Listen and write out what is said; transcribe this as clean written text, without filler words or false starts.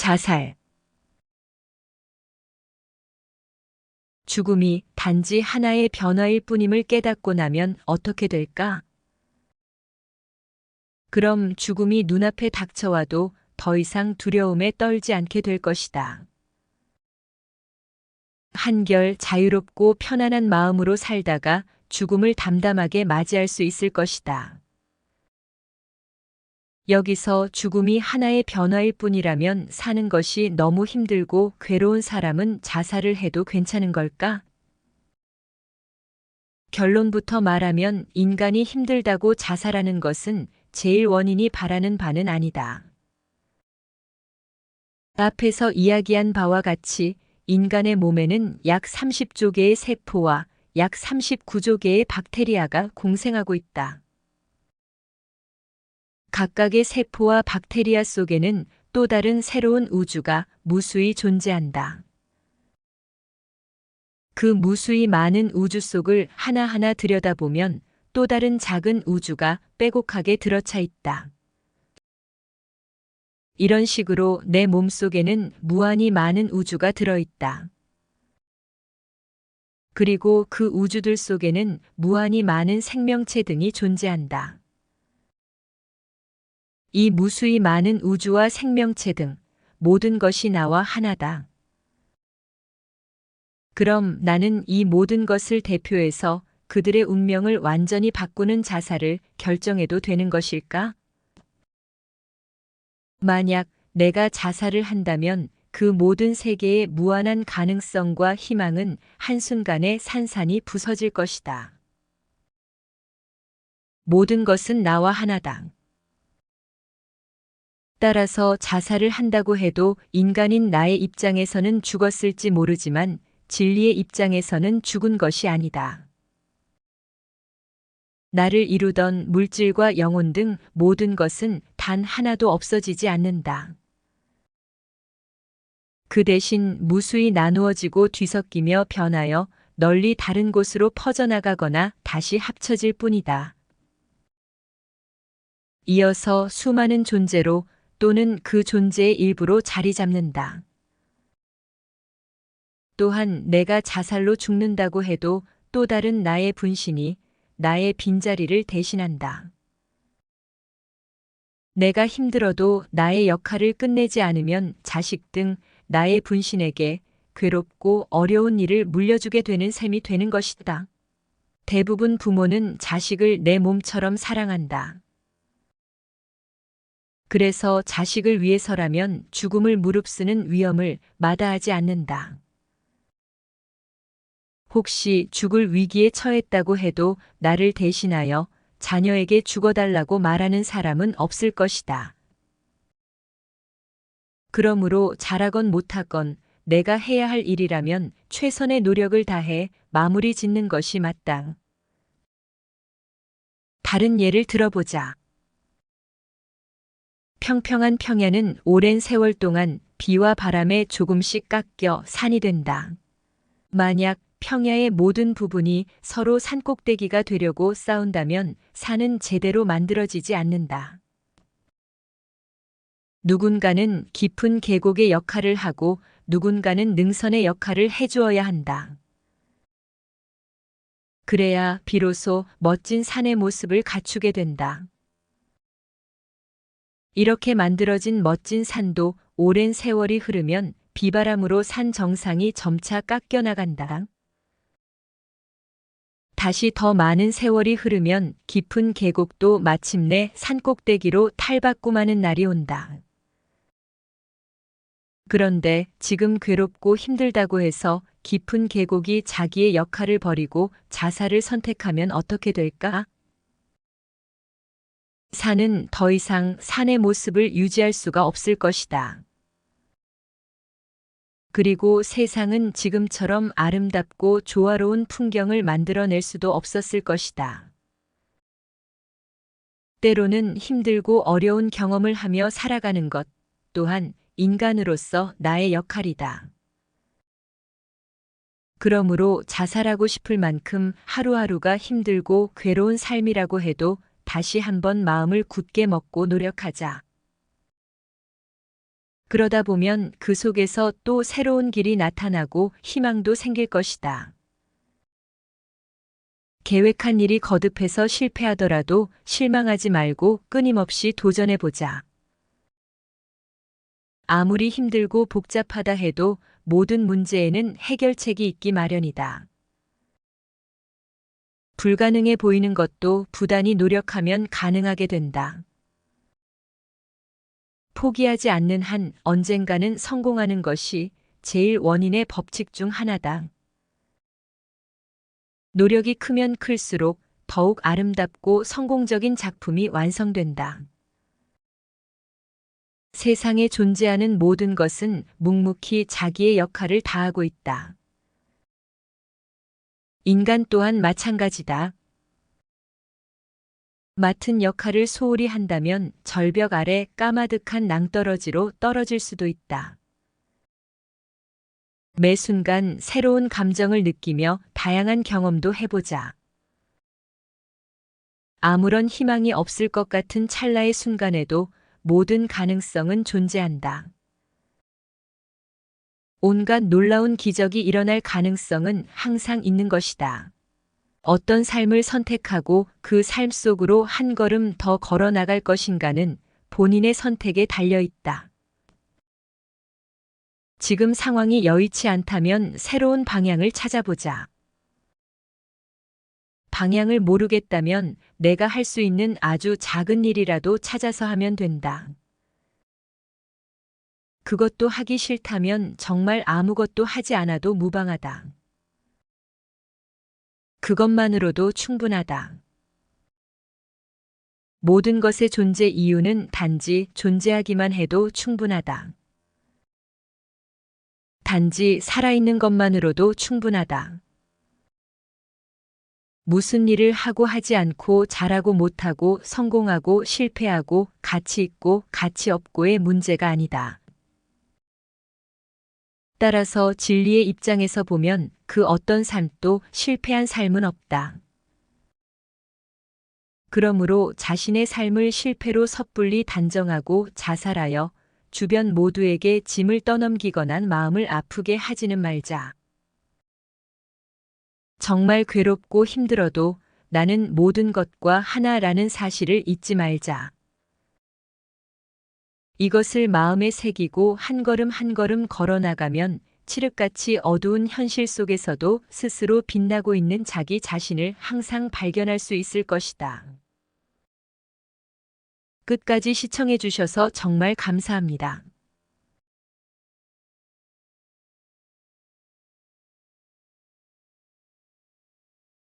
자살. 죽음이 단지 하나의 변화일 뿐임을 깨닫고 나면 어떻게 될까? 그럼 죽음이 눈앞에 닥쳐와도 더 이상 두려움에 떨지 않게 될 것이다. 한결 자유롭고 편안한 마음으로 살다가 죽음을 담담하게 맞이할 수 있을 것이다. 여기서 죽음이 하나의 변화일 뿐이라면 사는 것이 너무 힘들고 괴로운 사람은 자살을 해도 괜찮은 걸까? 결론부터 말하면 인간이 힘들다고 자살하는 것은 제일 원인이 바라는 바는 아니다. 앞에서 이야기한 바와 같이 인간의 몸에는 약 30조 개의 세포와 약 39조 개의 박테리아가 공생하고 있다. 각각의 세포와 박테리아 속에는 또 다른 새로운 우주가 무수히 존재한다. 그 무수히 많은 우주 속을 하나하나 들여다보면 또 다른 작은 우주가 빼곡하게 들어차 있다. 이런 식으로 내 몸속에는 무한히 많은 우주가 들어있다. 그리고 그 우주들 속에는 무한히 많은 생명체 등이 존재한다. 이 무수히 많은 우주와 생명체 등 모든 것이 나와 하나다. 그럼 나는 이 모든 것을 대표해서 그들의 운명을 완전히 바꾸는 자살을 결정해도 되는 것일까? 만약 내가 자살을 한다면 그 모든 세계의 무한한 가능성과 희망은 한순간에 산산이 부서질 것이다. 모든 것은 나와 하나다. 따라서 자살을 한다고 해도 인간인 나의 입장에서는 죽었을지 모르지만 진리의 입장에서는 죽은 것이 아니다. 나를 이루던 물질과 영혼 등 모든 것은 단 하나도 없어지지 않는다. 그 대신 무수히 나누어지고 뒤섞이며 변하여 널리 다른 곳으로 퍼져나가거나 다시 합쳐질 뿐이다. 이어서 수많은 존재로 또는 그 존재의 일부로 자리 잡는다. 또한 내가 자살로 죽는다고 해도 또 다른 나의 분신이 나의 빈자리를 대신한다. 내가 힘들어도 나의 역할을 끝내지 않으면 자식 등 나의 분신에게 괴롭고 어려운 일을 물려주게 되는 셈이 되는 것이다. 대부분 부모는 자식을 내 몸처럼 사랑한다. 그래서 자식을 위해서라면 죽음을 무릅쓰는 위험을 마다하지 않는다. 혹시 죽을 위기에 처했다고 해도 나를 대신하여 자녀에게 죽어달라고 말하는 사람은 없을 것이다. 그러므로 잘하건 못하건 내가 해야 할 일이라면 최선의 노력을 다해 마무리 짓는 것이 마땅. 다른 예를 들어보자. 평평한 평야는 오랜 세월 동안 비와 바람에 조금씩 깎여 산이 된다. 만약 평야의 모든 부분이 서로 산꼭대기가 되려고 싸운다면 산은 제대로 만들어지지 않는다. 누군가는 깊은 계곡의 역할을 하고 누군가는 능선의 역할을 해주어야 한다. 그래야 비로소 멋진 산의 모습을 갖추게 된다. 이렇게 만들어진 멋진 산도 오랜 세월이 흐르면 비바람으로 산 정상이 점차 깎여나간다. 다시 더 많은 세월이 흐르면 깊은 계곡도 마침내 산꼭대기로 탈바꿈하는 날이 온다. 그런데 지금 괴롭고 힘들다고 해서 깊은 계곡이 자기의 역할을 버리고 자살을 선택하면 어떻게 될까? 산은 더 이상 산의 모습을 유지할 수가 없을 것이다. 그리고 세상은 지금처럼 아름답고 조화로운 풍경을 만들어낼 수도 없었을 것이다. 때로는 힘들고 어려운 경험을 하며 살아가는 것 또한 인간으로서 나의 역할이다. 그러므로 자살하고 싶을 만큼 하루하루가 힘들고 괴로운 삶이라고 해도 다시 한번 마음을 굳게 먹고 노력하자. 그러다 보면 그 속에서 또 새로운 길이 나타나고 희망도 생길 것이다. 계획한 일이 거듭해서 실패하더라도 실망하지 말고 끊임없이 도전해보자. 아무리 힘들고 복잡하다 해도 모든 문제에는 해결책이 있기 마련이다. 불가능해 보이는 것도 부단히 노력하면 가능하게 된다. 포기하지 않는 한 언젠가는 성공하는 것이 제일 원인의 법칙 중 하나다. 노력이 크면 클수록 더욱 아름답고 성공적인 작품이 완성된다. 세상에 존재하는 모든 것은 묵묵히 자기의 역할을 다하고 있다. 인간 또한 마찬가지다. 맡은 역할을 소홀히 한다면 절벽 아래 까마득한 낭떠러지로 떨어질 수도 있다. 매 순간 새로운 감정을 느끼며 다양한 경험도 해보자. 아무런 희망이 없을 것 같은 찰나의 순간에도 모든 가능성은 존재한다. 온갖 놀라운 기적이 일어날 가능성은 항상 있는 것이다. 어떤 삶을 선택하고 그 삶 속으로 한 걸음 더 걸어 나갈 것인가는 본인의 선택에 달려 있다. 지금 상황이 여의치 않다면 새로운 방향을 찾아보자. 방향을 모르겠다면 내가 할 수 있는 아주 작은 일이라도 찾아서 하면 된다. 그것도 하기 싫다면 정말 아무것도 하지 않아도 무방하다. 그것만으로도 충분하다. 모든 것의 존재 이유는 단지 존재하기만 해도 충분하다. 단지 살아있는 것만으로도 충분하다. 무슨 일을 하고 하지 않고 잘하고 못하고 성공하고 실패하고 가치 있고 가치 없고의 문제가 아니다. 따라서 진리의 입장에서 보면 그 어떤 삶도 실패한 삶은 없다. 그러므로 자신의 삶을 실패로 섣불리 단정하고 자살하여 주변 모두에게 짐을 떠넘기거나 마음을 아프게 하지는 말자. 정말 괴롭고 힘들어도 나는 모든 것과 하나라는 사실을 잊지 말자. 이것을 마음에 새기고 한 걸음 한 걸음 걸어 나가면 칠흑같이 어두운 현실 속에서도 스스로 빛나고 있는 자기 자신을 항상 발견할 수 있을 것이다. 끝까지 시청해 주셔서 정말 감사합니다.